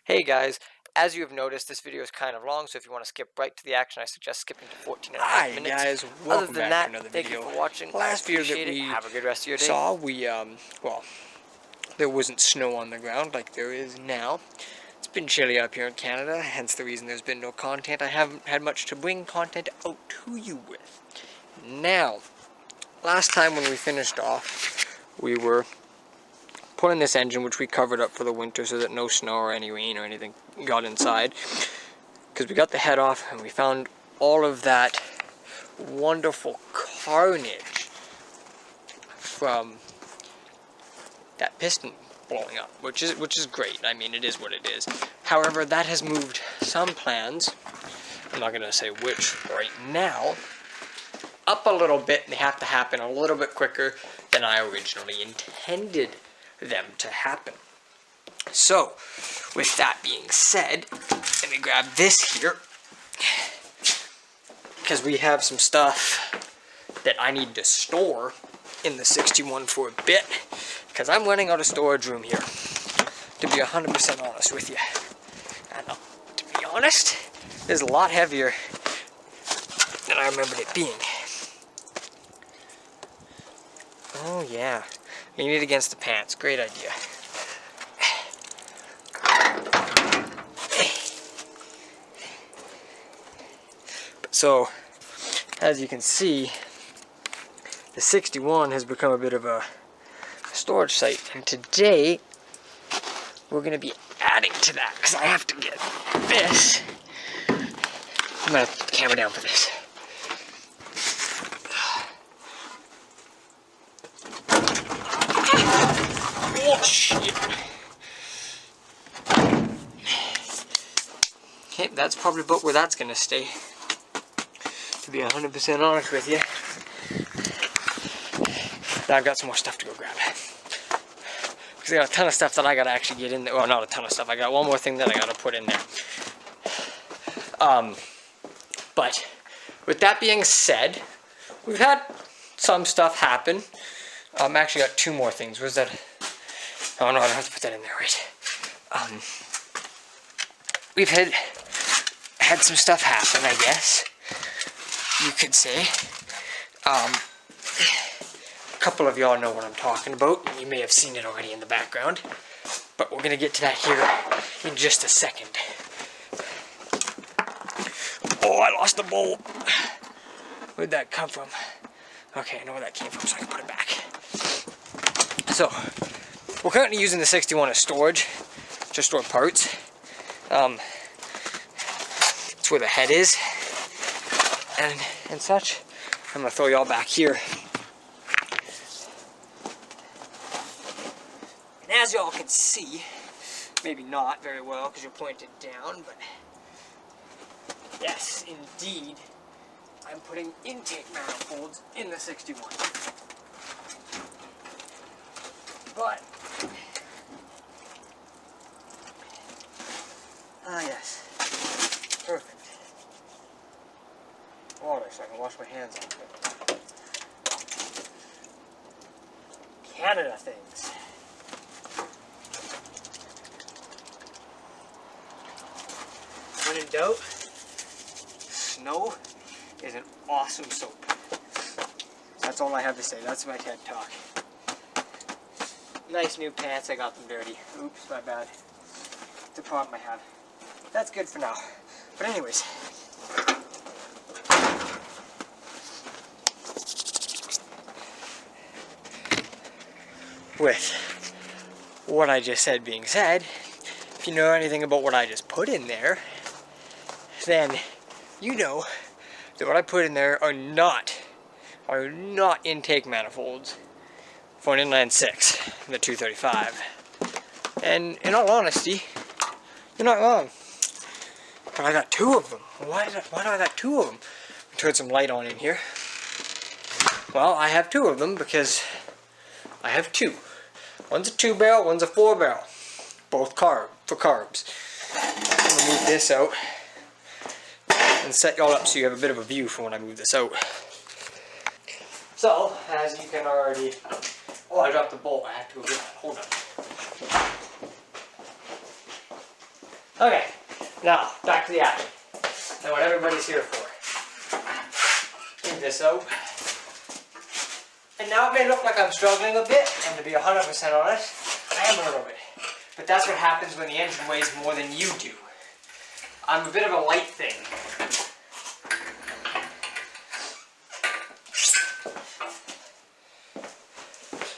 Hey guys, as you have noticed, this video is kind of long, so if you want to skip right to the action, I suggest skipping to 14 and a half Hi minutes. guys, Other welcome than back to that, another thank you video. for watching. I Last video that appreciate it. we Have a good rest of your day. saw, well, there wasn't snow on the ground like there is now. It's been chilly up here in Canada, hence the reason there's been no content. I haven't had much to bring content out to you with. Now, last time when we finished off, we were pulling this engine, which we covered up for the winter so that no snow or any rain or anything got inside. Because we got the head off and we found all of that wonderful carnage from that piston blowing up, which is great. I mean, it is what it is. However, that has moved some plans, I'm not going to say which right now, up a little bit, and they have to happen a little bit quicker than I originally intended them to happen. So, with that being said, let me grab this here, because we have some stuff that I need to store in the 61 for a bit, because I'm running out of storage room here, to be 100% honest with you. And to be honest, it's a lot heavier than I remembered it being. Oh yeah, lean it against the pants, great idea. So, as you can see, the 61 has become a bit of a storage site, and today we're going to be adding to that because I have to get this. I'm going to put the camera down for this. Oh shit. Okay, that's probably about where that's going to stay, to be 100% honest with you. Now I've got some more stuff to go grab. Because I got a ton of stuff that I got to actually get in there. Well, not a ton of stuff. I got one more thing that I got to put in there. But with that being said, we've had some stuff happen. Actually got two more things. Where's that? Oh no, I don't have to put that in there, right? We've had some stuff happen, I guess you could say. A couple of y'all know what I'm talking about. You may have seen it already in the background, but we're gonna get to that here in just a second. Oh, I lost the bolt. Where'd that come from? Okay, I know where that came from, so I can put it back. So, we're currently using the 61 as storage, to store parts. It's where the head is, and such. I'm gonna throw y'all back here. And as y'all can see, maybe not very well because you're pointed down, but yes, indeed, I'm putting intake manifolds in the 61. But, yes, perfect. Water so I can wash my hands off it. Canada things. When in doubt, snow is an awesome soap. That's all I have to say. That's my TED Talk. Nice new pants. I got them dirty. Oops, my bad. It's a problem I have. That's good for now. But anyways. With what I just said being said, if you know anything about what I just put in there, then you know that what I put in there are not intake manifolds for an inline 6, the 235. And in all honesty, you're not wrong. But I got two of them. Why do I got two of them? Turn some light on in here. Well, I have two of them because I have two. One's a 2-barrel, one's a 4-barrel. Both for carbs. I'm gonna move this out and set y'all up so you have a bit of a view for when I move this out. So, as you can already... Oh, I dropped the bolt. I have to go get it. Hold on. Okay, now back to the action. Now what everybody's here for. Move this out. And now it may look like I'm struggling a bit, and to be 100% honest, I am a little bit. But that's what happens when the engine weighs more than you do. I'm a bit of a light thing.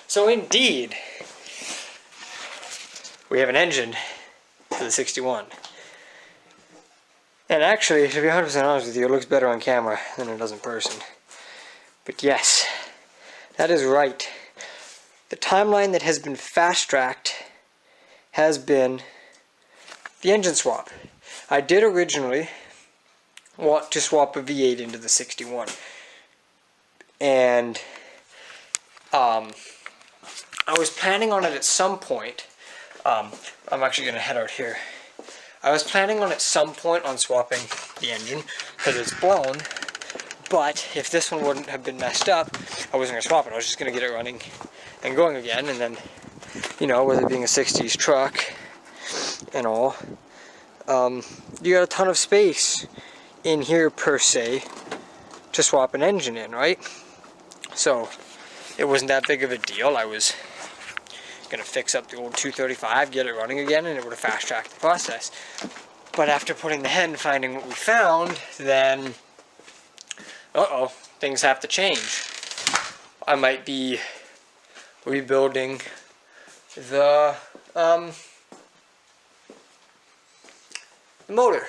So indeed, we have an engine for the 61. And actually, to be 100% honest with you, it looks better on camera than it does in person. But yes, that is right. The timeline that has been fast-tracked has been the engine swap. I did originally want to swap a V8 into the 61. And I was planning on it at some point. I'm actually going to head out here. I was planning on at some point on swapping the engine because it's blown. But if this one wouldn't have been messed up, I wasn't going to swap it. I was just going to get it running and going again. And then, you know, with it being a 60s truck and all, you got a ton of space in here per se to swap an engine in, right? So it wasn't that big of a deal. I was going to fix up the old 235, get it running again, and it would have fast-tracked the process. But after putting the head and finding what we found, then things have to change. I might be rebuilding the motor.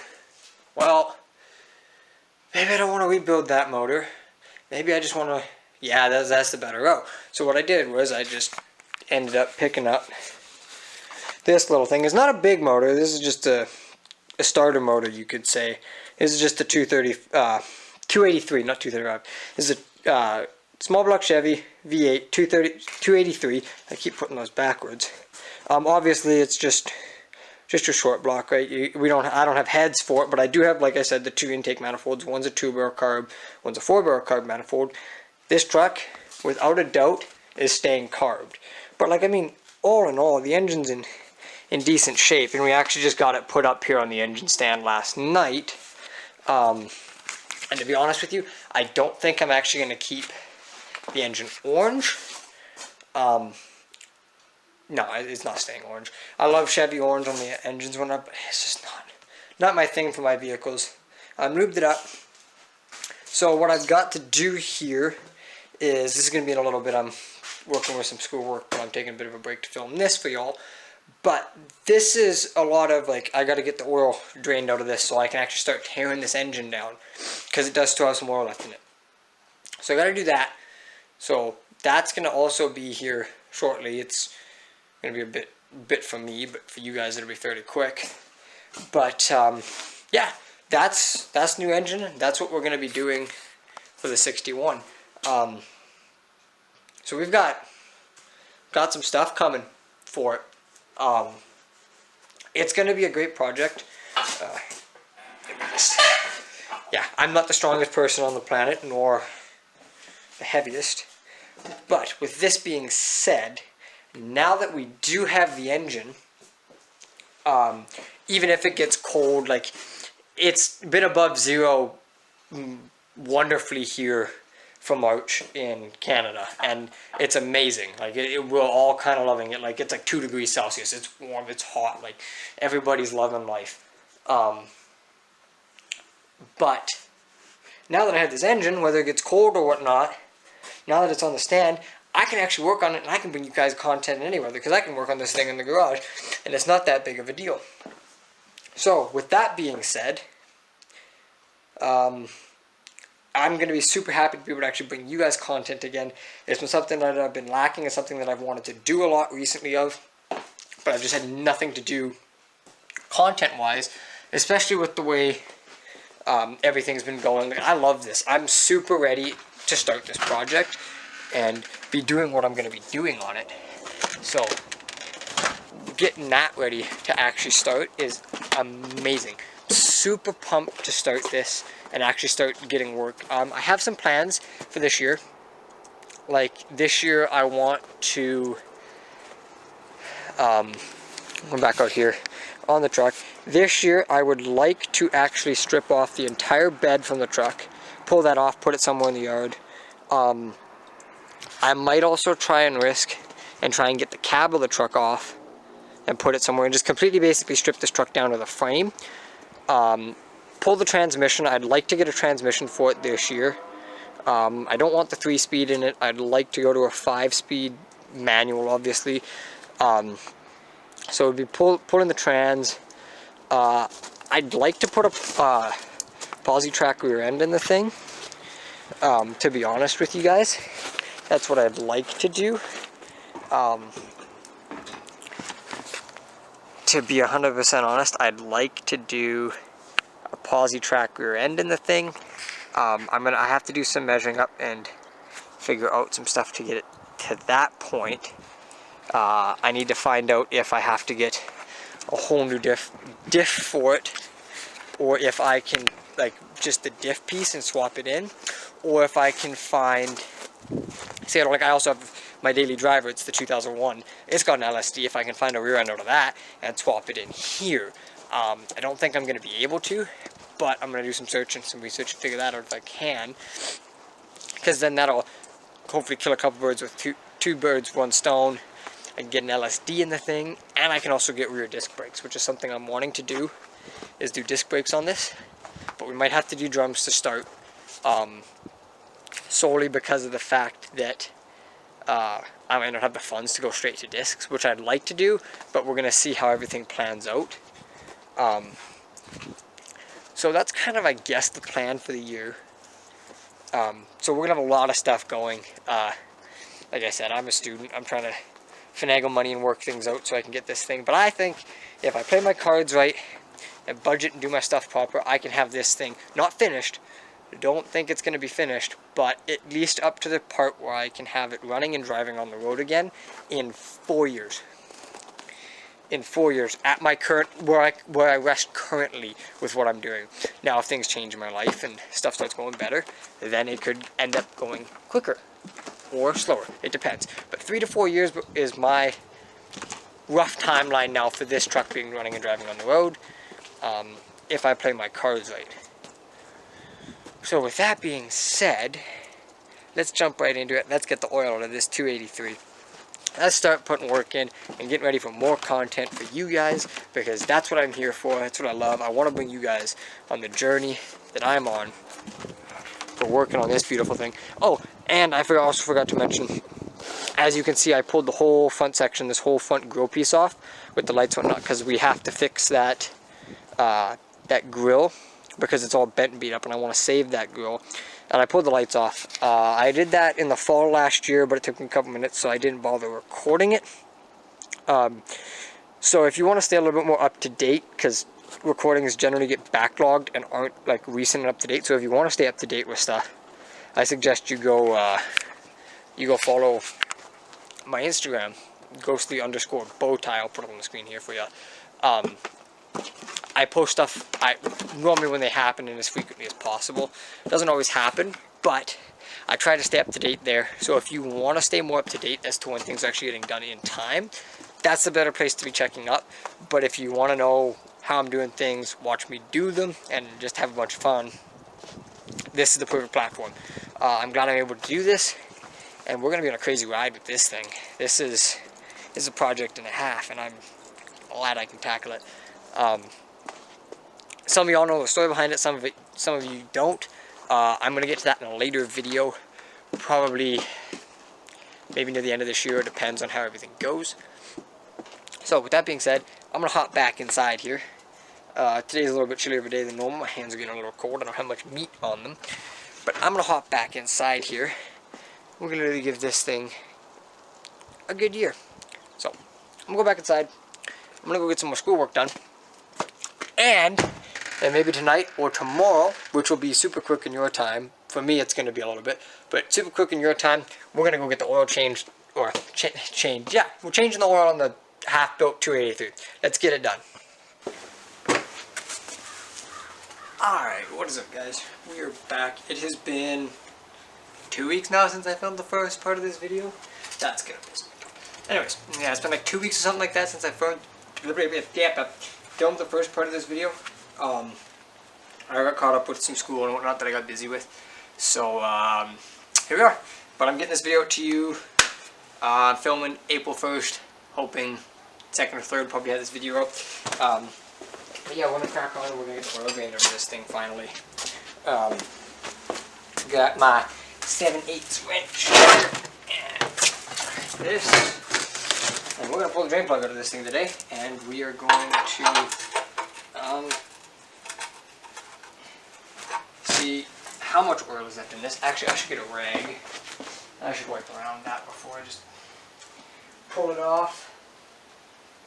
Well, maybe I don't want to rebuild that motor. Maybe I just want to, yeah, that's the better route. So what I did was I just ended up picking up this little thing. It's not a big motor. This is just a starter motor, you could say. This is just a 283, not 235. This is a small block Chevy V8 283. I keep putting those backwards. Obviously, it's just a short block, right? I don't have heads for it, but I do have, like I said, the two intake manifolds. One's a 2-barrel carb, one's a 4-barrel carb manifold. This truck, without a doubt, is staying carbed. But like, I mean, all in all, the engine's in decent shape, and we actually just got it put up here on the engine stand last night. And to be honest with you, I don't think I'm actually going to keep the engine orange. No, it's not staying orange. I love Chevy orange on the engines when but it's just not my thing for my vehicles. I lubed it up. So what I've got to do here is, this is going to be in a little bit, I'm working with some schoolwork, but I'm taking a bit of a break to film this for y'all. But this is a lot of, like, I got to get the oil drained out of this so I can actually start tearing this engine down, because it does still have some oil left in it. So I got to do that. So that's going to also be here shortly. It's going to be a bit for me, but for you guys it'll be fairly quick. But yeah, that's new engine. That's what we're going to be doing for the 61. So we've got some stuff coming for it. It's going to be a great project. Yeah, I'm not the strongest person on the planet, nor the heaviest. But with this being said, now that we do have the engine, even if it gets cold, like, it's been above zero wonderfully here for March in Canada, and it's amazing. Like, we're all kind of loving it. Like, it's like 2 degrees Celsius. It's warm, it's hot. Like, everybody's loving life. But now that I have this engine, whether it gets cold or whatnot, now that it's on the stand, I can actually work on it, and I can bring you guys content in any weather, because I can work on this thing in the garage, and it's not that big of a deal. So, with that being said, I'm going to be super happy to be able to actually bring you guys content again. It's been something that I've been lacking. It's something that I've wanted to do a lot recently but I've just had nothing to do content-wise, especially with the way everything's been going. I love this. I'm super ready to start this project and be doing what I'm going to be doing on it. So, getting that ready to actually start is amazing. Super pumped to start this and actually start getting work. I have some plans for this year. Like, this year I want to, I'm back out here. on the truck. This year, I would like to actually strip off the entire bed from the truck, pull that off, put it somewhere in the yard. I might also try and risk and try and get the cab of the truck off and put it somewhere and just completely basically strip this truck down to the frame. Pull the transmission. I'd like to get a transmission for it this year. I don't want the 3-speed in it. I'd like to go to a 5-speed manual, obviously. So it would be pulling the trans. I'd like to put a Posi-Track rear end in the thing. To be honest with you guys, that's what I'd like to do. To be 100% honest, I'd like to do a Posi-Track rear end in the thing. I have to do some measuring up and figure out some stuff to get it to that point. I need to find out if I have to get a whole new diff for it, or if I can like just the diff piece and swap it in, or if I can find, say like I also have my daily driver, it's the 2001, it's got an LSD, if I can find a rear end out of that and swap it in here. I don't think I'm going to be able to, but I'm going to do some search and some research and figure that out if I can, because then that'll hopefully kill a couple birds with two birds, one stone. I can get an LSD in the thing, and I can also get rear disc brakes, which is something I'm wanting to do, is do disc brakes on this. But we might have to do drums to start, solely because of the fact that I might not have the funds to go straight to discs, which I'd like to do, but we're going to see how everything plans out. So that's kind of, I guess, the plan for the year. So we're going to have a lot of stuff going. Like I said, I'm a student. I'm trying to finagle money and work things out so I can get this thing. But I think if I play my cards right and budget and do my stuff proper, I can have this thing not finished. I don't think it's going to be finished, but at least up to the part where I can have it running and driving on the road again in 4 years. In 4 years, at my current, where I rest currently with what I'm doing. Now, if things change in my life and stuff starts going better, then it could end up going quicker or slower. It depends. But 3 to 4 years is my rough timeline now for this truck being running and driving on the road, if I play my cards right. So with that being said, let's jump right into it. Let's get the oil out of this 283. Let's start putting work in and getting ready for more content for you guys, because that's what I'm here for. That's what I love. I want to bring you guys on the journey that I'm on for working on this beautiful thing. Oh, and I also forgot to mention, as you can see, I pulled the whole front section, this whole front grill piece off with the lights and whatnot, because we have to fix that that grill, because it's all bent and beat up, and I want to save that grill. And I pulled the lights off. I did that in the fall last year, but it took me a couple minutes, so I didn't bother recording it. So if you want to stay a little bit more up to date, because recordings generally get backlogged and aren't like recent and up to date, so if you want to stay up to date with stuff, I suggest you go follow my Instagram, ghostly_bowtie. I'll put it on the screen here for you. I post stuff normally when they happen and as frequently as possible. It doesn't always happen, but I try to stay up to date there. So if you want to stay more up to date as to when things are actually getting done in time, that's the better place to be checking up. But if you want to know how I'm doing things, watch me do them, and just have a bunch of fun, this is the perfect platform. I'm glad I'm able to do this, and we're going to be on a crazy ride with this thing. This is a project and a half, and I'm glad I can tackle it. Some of y'all know the story behind it, some of you don't. I'm going to get to that in a later video, probably maybe near the end of this year. It depends on how everything goes. So with that being said, I'm going to hop back inside here. Today's a little bit chillier of a day than normal. My hands are getting a little cold. I don't have much meat on them. But I'm going to hop back inside here. We're going to really give this thing a good year. So I'm going to go back inside. I'm going to go get some more schoolwork done. And maybe tonight or tomorrow, which will be super quick in your time. For me, it's going to be a little bit, but super quick in your time, we're going to go get the oil changed, or changed. Yeah, we're changing the oil on the half-built 283. Let's get it done. Alright, what is up, guys? We are back. It has been 2 weeks now since I filmed the first part of this video. That's good. Anyways, yeah, it's been like 2 weeks or something like that since I filmed. filmed the first part of this video. I got caught up with some school and whatnot that I got busy with. So, here we are. But I'm getting this video out to you. Filming April 1st. Hoping 2nd or 3rd probably have this video out. But yeah, we're gonna crack on. We're gonna get the oil drained over this thing finally. Got my 7/8 wrench and this, and we're gonna pull the drain plug out of this thing today, and we are going to see how much oil is left in this. Actually, I should get a rag. I should wipe around that before I just pull it off.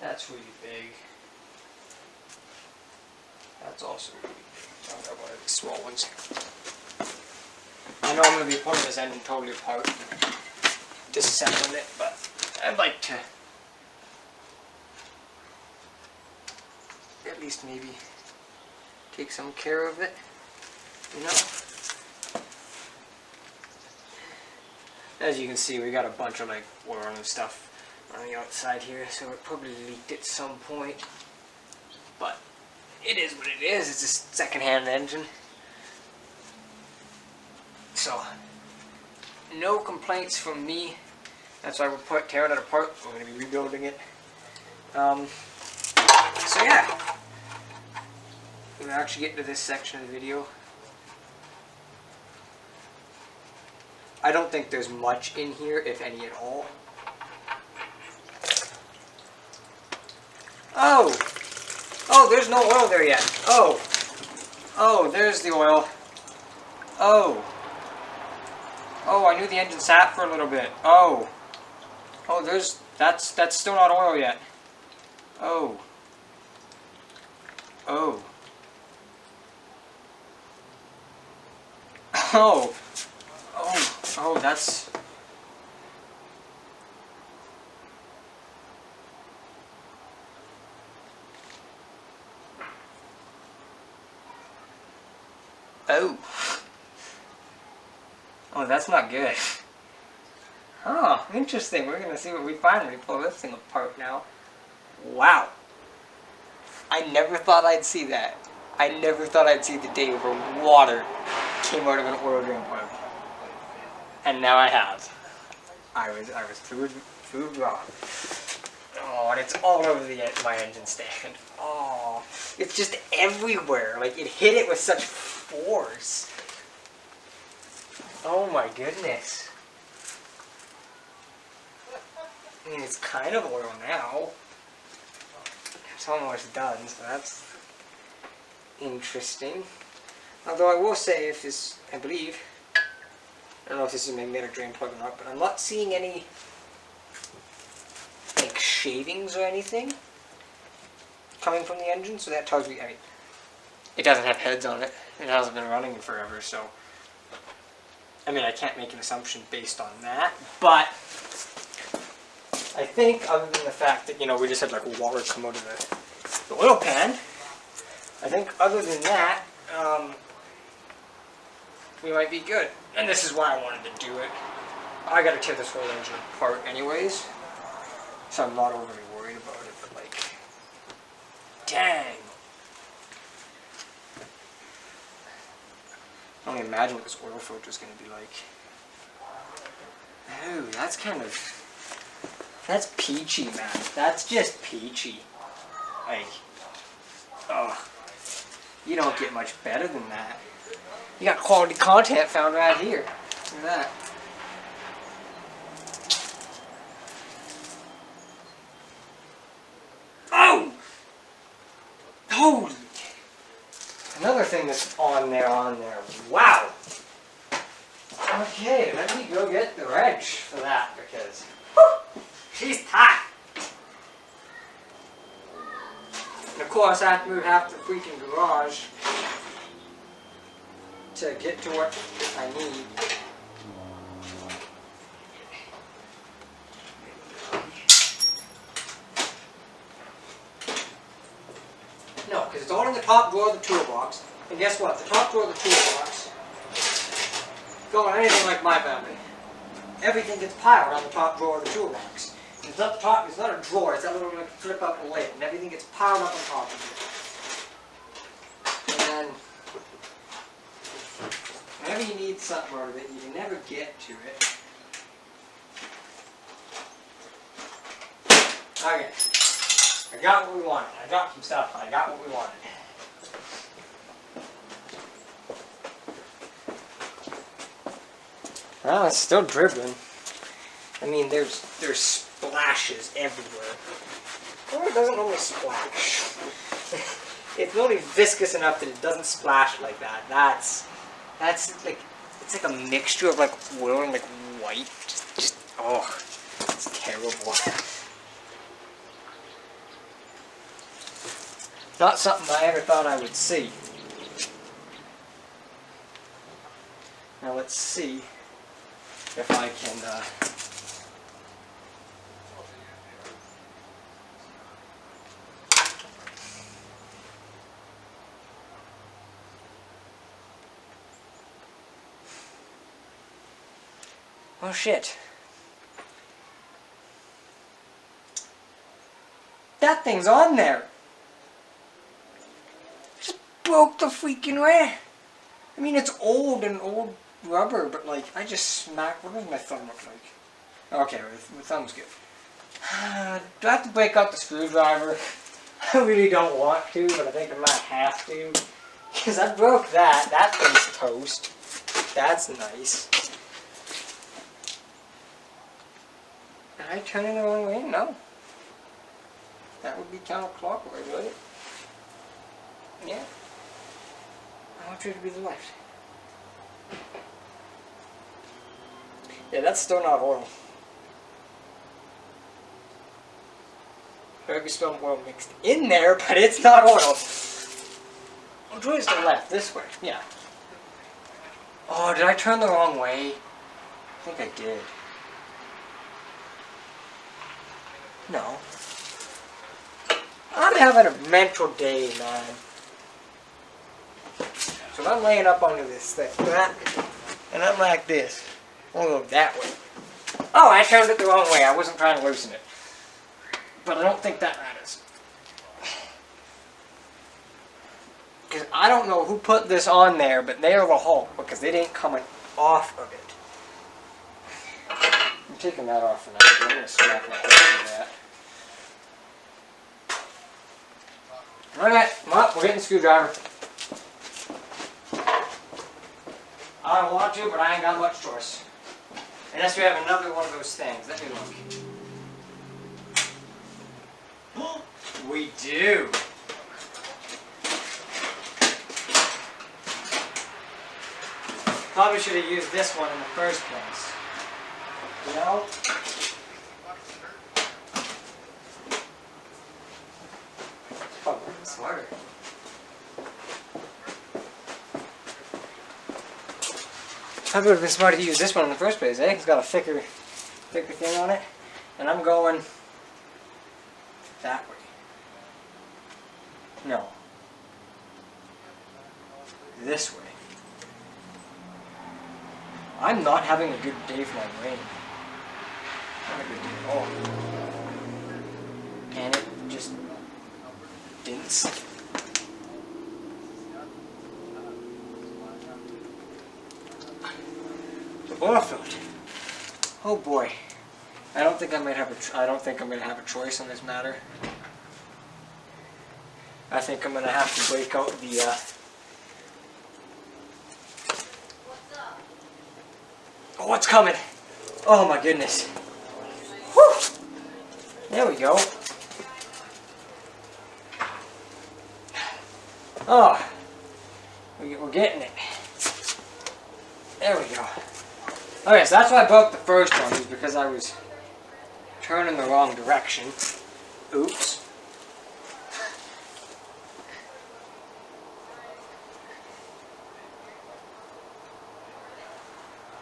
That's really big. That's also really big. I'll grab one of these small ones. I know I'm going to be pulling this engine totally apart, disassembling it, but I'd like to at least maybe take some care of it, you know? As you can see, we got a bunch of like oil and stuff on the outside here, so it probably leaked at some point, but it is what it is. It's a second-hand engine. So, no complaints from me. That's why we're tearing it apart. We're going to be rebuilding it. So yeah, we're actually getting to this section of the video. I don't think there's much in here, if any at all. Oh! Oh, there's no oil there yet. Oh! Oh, there's the oil. Oh! Oh, I knew the engine sat for a little bit. Oh. Oh, that's still not oil yet. Oh. Oh. Oh. Oh. Oh, that's... Oh. Oh, that's not good. Oh, interesting. We're going to see what we find when we pull this thing apart now. Wow. I never thought I'd see that. I never thought I'd see the day where water came out of an oil drain pipe. And now I have. I was proved wrong. Oh, and it's all over my engine stand. Oh, it's just everywhere. Like, it hit it with such force. Oh my goodness. I mean, it's kind of oil now. It's almost done, so that's interesting. Although I will say, if this, I believe, I don't know if this is a magnetic drain plug or not, but I'm not seeing any like shavings or anything coming from the engine, so that tells me, I mean, it doesn't have heads on it. It hasn't been running in forever, so I mean, I can't make an assumption based on that, but I think other than the fact that, you know, we just had like water come out of the oil pan, I think other than that, we might be good. And this is why I wanted to do it. I gotta tear this whole engine apart anyways, so I'm not overly worried about it, but like, dang. I can only imagine what this oil filter is going to be like. Oh, that's kind of... That's peachy, man. That's just peachy. Like... Oh. You don't get much better than that. You got quality content found right here. Look at that. Oh! Holy... Another thing that's on there. Wow! Okay, let me go get the wrench for that, because whew, she's tight. And of course, I have to move half the freaking garage to get to what I need. No, because it's all in the top drawer of the toolbox. And guess what? The top drawer of the toolbox, going anything like my family, everything gets piled on the top drawer of the toolbox. It's up top, it's not a drawer, it's that little like, flip up lid, and everything gets piled up on top of it. And then, whenever you need something out of it, you can never get to it. Okay, I got what we wanted. I dropped some stuff, I got what we wanted. Well, it's still dribbling. I mean, there's splashes everywhere. Or it doesn't normally splash. It's only viscous enough that it doesn't splash like that. That's like, it's like a mixture of like oil and like white. Just oh, it's terrible. Not something I ever thought I would see. Now let's see if I can oh shit. That thing's on there. Just broke the freaking way. I mean, it's old and old rubber, but like, I just smacked. What does my thumb look like? Okay, my thumb's good. Do I have to break out the screwdriver? I really don't want to, but I think I might have to. Because I broke that. That thing's toast. That's nice. Did I turn it the wrong way? No. That would be counterclockwise, would it? Yeah. I want you to be the left. Yeah, that's still not oil. There could be some oil mixed in there, but it's not oil. Which way is the left? This way. Yeah. Oh, did I turn the wrong way? I think I did. No. I'm having a mental day, man. So I'm laying up under this thing, and I'm like this. I'm gonna go that way. Oh, I turned it the wrong way. I wasn't trying to loosen it. But I don't think that matters. Because I don't know who put this on there, but they're the Hulk, because it ain't coming off of it. I'm taking that off for now. I'm gonna smack my head with that. Alright, come on, we're getting the screwdriver. I don't want to, but I ain't got much choice. Unless we have another one of those things. Let me look. We do. Probably should have used this one in the first place. You know? Probably smarter. Probably would have been smarter to use this one in the first place, eh? It's got a thicker thing on it. And I'm going that way. No. This way. I'm not having a good day for my brain. Not a good day at all. And it just didn't stick. Oil filled. Oh boy. I don't think I'm gonna have a choice on this matter. I think I'm gonna have to break out the Oh, it's coming. Oh my goodness. Whew. There we go. Oh. We're getting it. There we go. Okay, so that's why I broke the first one, is because I was turning the wrong direction. Oops.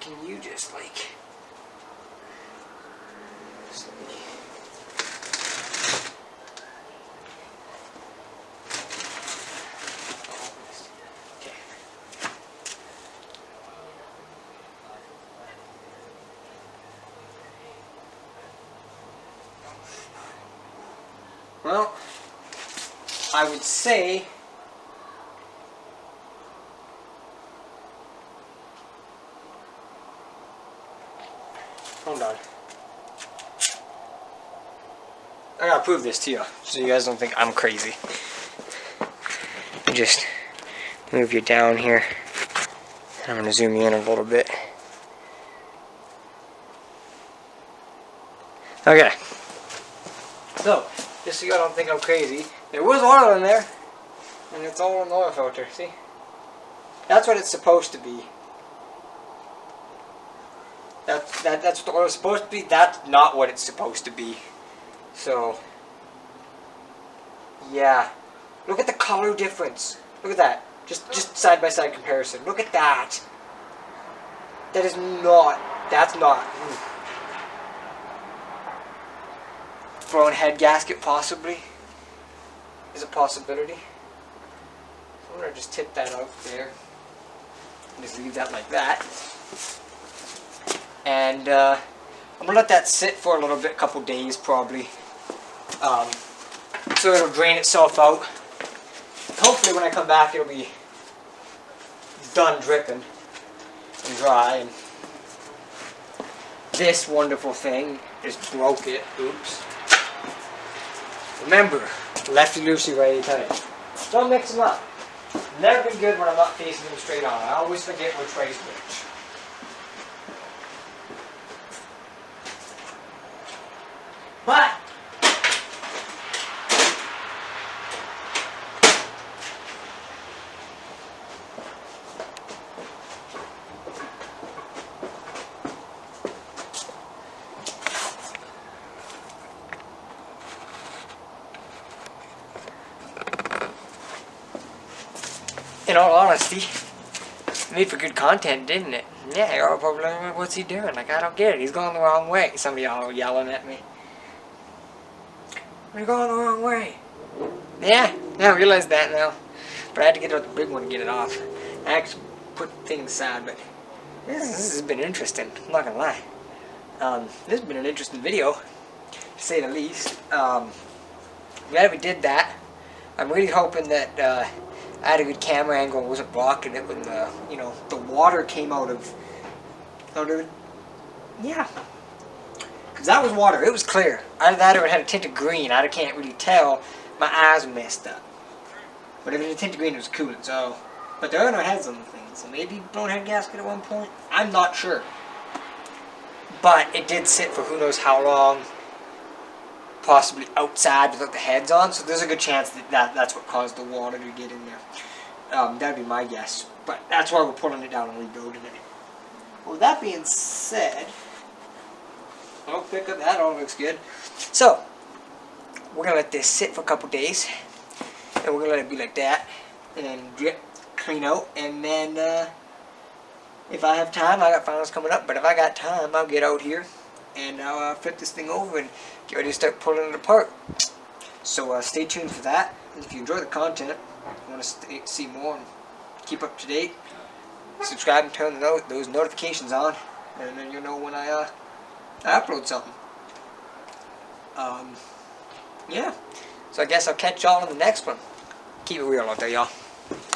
Can you just like... I would say hold on. I gotta prove this to you, so you guys don't think I'm crazy. Just move you down here. I'm gonna zoom you in a little bit. Okay. So, just so you don't think I'm crazy, there was oil in there, and it's all in the oil filter, see? That's what it's supposed to be. That's what the oil's supposed to be. That's not what it's supposed to be. So, yeah. Look at the color difference. Look at that. Just side by side comparison. Look at that. That is not. That's not. Blown head gasket possibly is a possibility. I'm gonna just tip that out there. Just leave that like that. And I'm gonna let that sit for a little bit, a couple days probably. So it'll drain itself out. Hopefully when I come back it'll be done dripping and dry. And this wonderful thing just broke it. Oops. Remember, lefty loosey, righty tight. Don't mix them up. Never been good when I'm not facing them straight on. I always forget which way's which. But in all honesty, made for good content, didn't it? Yeah, you're all probably like, what's he doing? Like, I don't get it. He's going the wrong way. Some of y'all are yelling at me. You're going the wrong way. Yeah, I realize that now. But I had to get out the big one to get it off. I actually put things aside, but this has been interesting. I'm not gonna lie. This has been an interesting video, to say the least. Glad we did that. I'm really hoping that I had a good camera angle and wasn't blocking it when the the water came out of it. Yeah. Because that was water. It was clear. Either that or it had a tint of green. I can't really tell. My eyes were messed up. But if it had a tint of green, it was cooling. So, but there are no heads on the thing. So maybe blown head gasket at one point. I'm not sure. But it did sit for who knows how long. Possibly outside without the heads on. So there's a good chance that's what caused the water to get in there. That'd be my guess. But that's why we're pulling it down and rebuilding it. Well, with that being said, I'll pick up that. All looks good. So, we're going to let this sit for a couple days. And we're going to let it be like that. And then drip, clean out. And then, if I have time, I got finals coming up. But if I got time, I'll get out here. And I'll flip this thing over and get ready to start pulling it apart. So, stay tuned for that. And if you enjoy the content, you want to see more and keep up to date, subscribe and turn those notifications on. And then you'll know when I upload something. Yeah. So I guess I'll catch y'all in the next one. Keep it real out there, y'all.